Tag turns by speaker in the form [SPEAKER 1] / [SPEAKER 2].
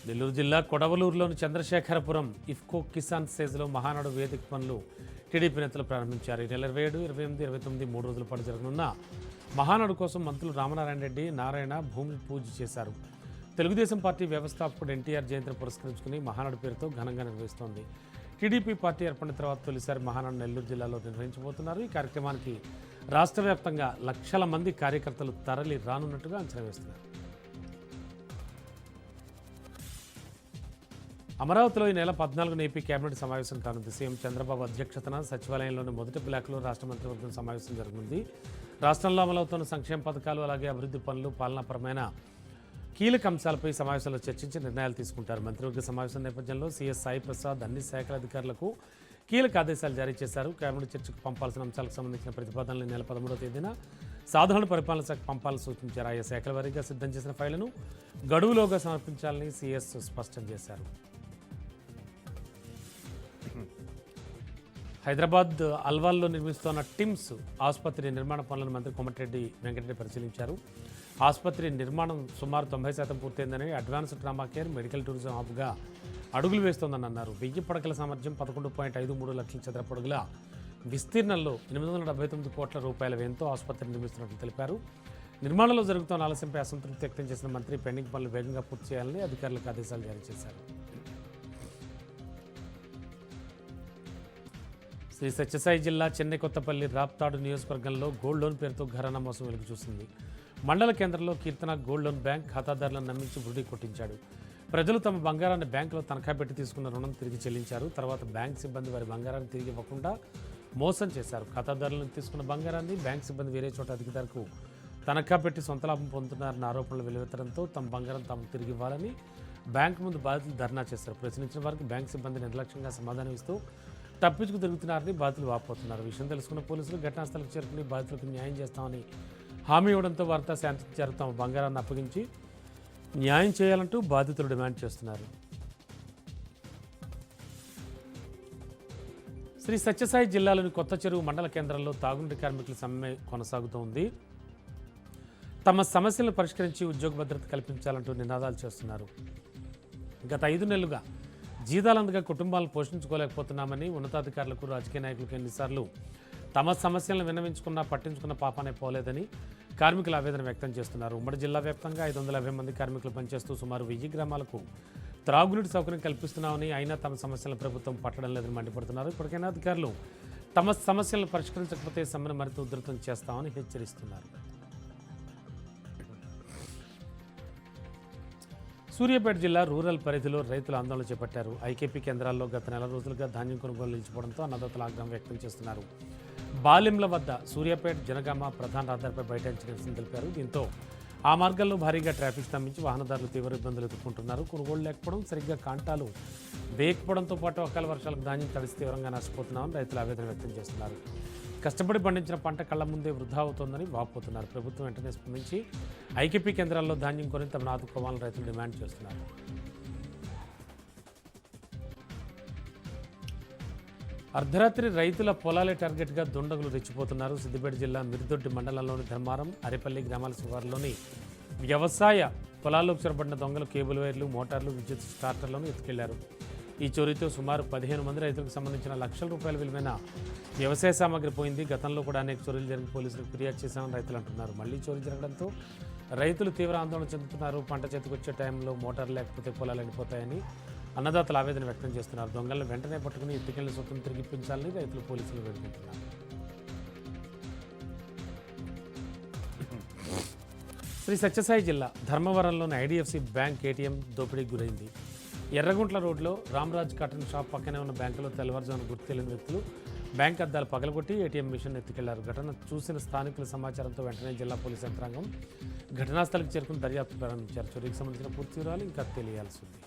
[SPEAKER 1] నెల్లూరు జిల్లా కొడవలూరులోని చంద్రశేఖరపురం ఇఫ్కో కిసాన్ సేజ్లో మహానాడు వేదిక పనులు టీడీపీ నేతలు ప్రారంభించారు. ఈ నెల 27, 28, 29 3 రోజుల పాటు జరగనున్న మహానాడు కోసం మంత్రులు రామనారాయణ రెడ్డి, నారాయణ భూమి పూజ చేశారు. తెలుగుదేశం పార్టీ వ్యవస్థాపకుడు ఎన్టీఆర్ జయంతిని పురస్కరించుకుని మహానాడు పేరుతో ఘనంగా నిర్వహిస్తోంది. టీడీపీ పార్టీ ఏర్పడిన తర్వాత తొలిసారి మహానాడు నెల్లూరు జిల్లాలో నిర్వహించబోతున్నారు. ఈ కార్యక్రమానికి రాష్ట్ర వ్యాప్తంగా లక్షల మంది కార్యకర్తలు తరలి రానున్నట్టుగా అంచనా వేస్తున్నారు. అమరావతిలో ఈ నెల 14న ఏపీ కేబినెట్ సమావేశం కానుంది. సీఎం చంద్రబాబు అధ్యక్షతన సచివాలయంలోని మొదటి బ్లాక్లో రాష్ట్ర మంత్రివర్గం సమావేశం జరగనుంది. రాష్ట్రంలో అమలవుతున్న సంక్షేమ పథకాలు, అలాగే అభివృద్ధి పనులు, పాలనాపరమైన కీలక అంశాలపై సమావేశంలో చర్చించి నిర్ణయాలు తీసుకుంటారు. మంత్రివర్గ సమావేశం నేపథ్యంలో సీఎస్ సాయి ప్రసాద్ అన్ని శాఖల అధికారులకు కీలక ఆదేశాలు జారీ చేశారు. కేబినెట్ చర్చకు పంపాల్సిన అంశాలకు సంబంధించిన ప్రతిపాదనలు నెల 13వ తేదీన సాధారణ పరిపాలన శాఖ పంపాలని సూచించారు. ఆయా శాఖల వారీగా సిద్ధం చేసిన ఫైళ్లను గడువులోగా సమర్పించాలని సీఎస్ స్పష్టం చేశారు. హైదరాబాద్ అల్వాల్లో నిర్మిస్తున్న టిమ్స్ ఆసుపత్రి నిర్మాణ పనులను మంత్రి కోమటిరెడ్డి వెంకటరెడ్డి పరిశీలించారు. ఆసుపత్రి నిర్మాణం సుమారు 90% పూర్తయిందని, advanced trauma care, medical tourism హబ్గా అడుగులు వేస్తోందని అన్నారు. 1000 పడకల సామర్థ్యం, 11.53 లక్షల చదరపు అడుగుల విస్తీర్ణంలో 879 కోట్ల రూపాయల వ్యయంతో ఆసుపత్రి నిర్మిస్తున్నట్లు తెలిపారు. నిర్మాణంలో జరుగుతున్న ఆలస్యంపై అసంతృప్తి వ్యక్తం చేసిన మంత్రి పెండింగ్ పనులు వేగంగా పూర్తి చేయాలని అధికారులకు ఆదేశాలు జారీ చేశారు. శ్రీ సత్యసాయి జిల్లా చెన్నై కొత్తపల్లి రాప్తాడు నియోజకవర్గంలో గోల్డ్ లోన్ పేరుతో ఘరానా మోసం వెలుగు చూసింది. మండల కేంద్రంలో కీర్తన గోల్డ్ లోన్ బ్యాంక్ ఖాతాదారులను నమ్మించి బుడి కొట్టించాడు. ప్రజలు తమ బంగారాన్ని బ్యాంకులో తనఖా పెట్టి తీసుకున్న రుణం తిరిగి చెల్లించారు. తర్వాత బ్యాంక్ సిబ్బంది వారి బంగారాన్ని తిరిగి ఇవ్వకుండా మోసం చేశారు. ఖాతాదారులను తీసుకున్న బంగారాన్ని బ్యాంక్ సిబ్బంది వేరే చోట అధికారులకు తనఖా పెట్టి సొంత లాభం పొందుతున్నారన్న ఆరోపణలు వెలువెత్తడంతో తమ బంగారం తాము తిరిగి ఇవ్వాలని బ్యాంకు ముందు బాధితులు ధర్నా చేశారు. ప్రశ్నించిన వారికి బ్యాంక్ సిబ్బంది నిర్లక్ష్యంగా సమాధానం ఇస్తూ తప్పించుకు తిరుగుతున్నారని బాధితులు వాపోతున్నారు. విషయం తెలుసుకున్న పోలీసులు ఘటనా స్థలికి చేరుకుని బాధితులకు న్యాయం చేస్తామని హామీ ఇవ్వడంతో వారితో శాంతించారు. తమ బంగారాన్ని అప్పగించి న్యాయం చేయాలంటూ బాధితులు డిమాండ్ చేస్తున్నారు. శ్రీ సత్యసాయి జిల్లాలోని కొత్త చెరువు మండల కేంద్రంలో తాగునీటి కార్మికుల సమ్మె కొనసాగుతోంది. తమ సమస్యలను పరిష్కరించి ఉద్యోగ భద్రత కల్పించాలంటూ నినాదాలు చేస్తున్నారు. గత 5 నెలలుగా జీతాలందుగా కుటుంబాలను పోషించుకోలేకపోతున్నామని ఉన్నతాధికారులకు, రాజకీయ నాయకులకు ఎన్నిసార్లు తమ సమస్యలను విన్నవించుకున్నా పట్టించుకున్న పాపానే పోలేదని కార్మికులు ఆవేదన వ్యక్తం చేస్తున్నారు. ఉమ్మడి జిల్లా వ్యాప్తంగా 550 మంది కార్మికులు పనిచేస్తూ సుమారు 1000 గ్రామాలకు త్రాగునీటి సౌకర్యం కల్పిస్తున్నామని, అయినా తమ సమస్యలను ప్రభుత్వం పట్టడం లేదని మండిపడుతున్నారు. ఇప్పటికైనా అధికారులు తమ సమస్యలను పరిష్కరించకపోతే సమ్మెను మరింత ఉధృతం చేస్తామని హెచ్చరిస్తున్నారు. సూర్యాపేట జిల్లా రూరల్ పరిధిలో రైతులు ఆందోళన చేపట్టారు. ఐకేపీ కేంద్రాల్లో గత నెల రోజులుగా ధాన్యం కొనుగోలు నిలిచిపోవడంతో అన్నదాతలు ఆగ్రహం వ్యక్తం చేస్తున్నారు. బాలెంల వద్ద సూర్యాపేట జనగామ ప్రధాన రహదారిపై బైఠాయించి నిరసన తెలిపారు. దీంతో ఆ మార్గంలో భారీగా ట్రాఫిక్ స్తంభించి వాహనదారులు తీవ్ర ఇబ్బందులు ఎదుర్కొంటున్నారు. కొనుగోలు లేకపోవడం, సరిగ్గా కాంటాలు వేయకపోవడంతో పాటు అకాల వర్షాలకు ధాన్యం తడిసి తీవ్రంగా నష్టపోతున్నామని రైతులు ఆవేదన వ్యక్తం చేస్తున్నారు. కష్టపడి పండించిన పంట కళ్ల ముందే వృధా అవుతోందని వాపోతున్నారు. ప్రభుత్వం వెంటనే స్పందించి ఐకేపీ కేంద్రాల్లో ధాన్యం కొని తమను ఆదుకోవాలని రైతులు డిమాండ్ చేస్తున్నారు. అర్ధరాత్రి రైతుల పొలాలే టార్గెట్గా దుండగులు రెచ్చిపోతున్నారు. సిద్దిపేట జిల్లా మిరిదొడ్డి మండలంలోని ధర్మారం, అరేపల్లి గ్రామాల శివారులోని వ్యవసాయ పొలాల్లోకి చొరబడిన దొంగలు కేబుల్ వైర్లు, మోటార్లు, విద్యుత్ స్టార్టర్లను ఎత్తుకెళ్లారు. ఈ చోరీతో సుమారు 15 మంది రైతులకు సంబంధించిన లక్షల రూపాయల విలువైన వ్యవసాయ సామాగ్రి పోయింది. గతంలో కూడా అనేక చోరీలు జరిగి పోలీసులకు ఫిర్యాదు చేశామని రైతులు అంటున్నారు. మళ్లీ చోరీ జరగడంతో రైతులు తీవ్ర ఆందోళన చెందుతున్నారు. పంట చేతికొచ్చే టైంలో మోటార్ లేకపోతే పొలాలు ఎండిపోతాయని అన్నదాతలు ఆవేదన వ్యక్తం చేస్తున్నారు. దొంగలను వెంటనే పట్టుకుని ఎత్తుకెళ్లి సొత్తును తిరిగిపించాలని రైతులు పోలీసులు వేడుకుంటున్నారు. శ్రీ సత్యసాయి జిల్లా ధర్మవరంలోని ఐడిఎఫ్సి బ్యాంక్ ఏటీఎం దోపిడీకి గురైంది. ఎర్రగుంట్ల రోడ్లో రామరాజ్ కాటన్ షాప్ పక్కనే ఉన్న బ్యాంకులో తెల్లవారుజామున గుర్తు తెలియని వ్యక్తులు బ్యాంక్ అద్దాలు పగలగొట్టి ఏటీఎం మిషన్ ఎత్తుకెళ్లారు. ఘటన చూసిన స్థానికుల సమాచారంతో వెంటనే జిల్లా పోలీసు యంత్రాంగం ఘటనాస్థలికి చేరుకుని దర్యాప్తు ప్రారంభించారు. చోరీకి సంబంధించిన పూర్తి వివరాలు ఇంకా తెలియాల్సి ఉంది.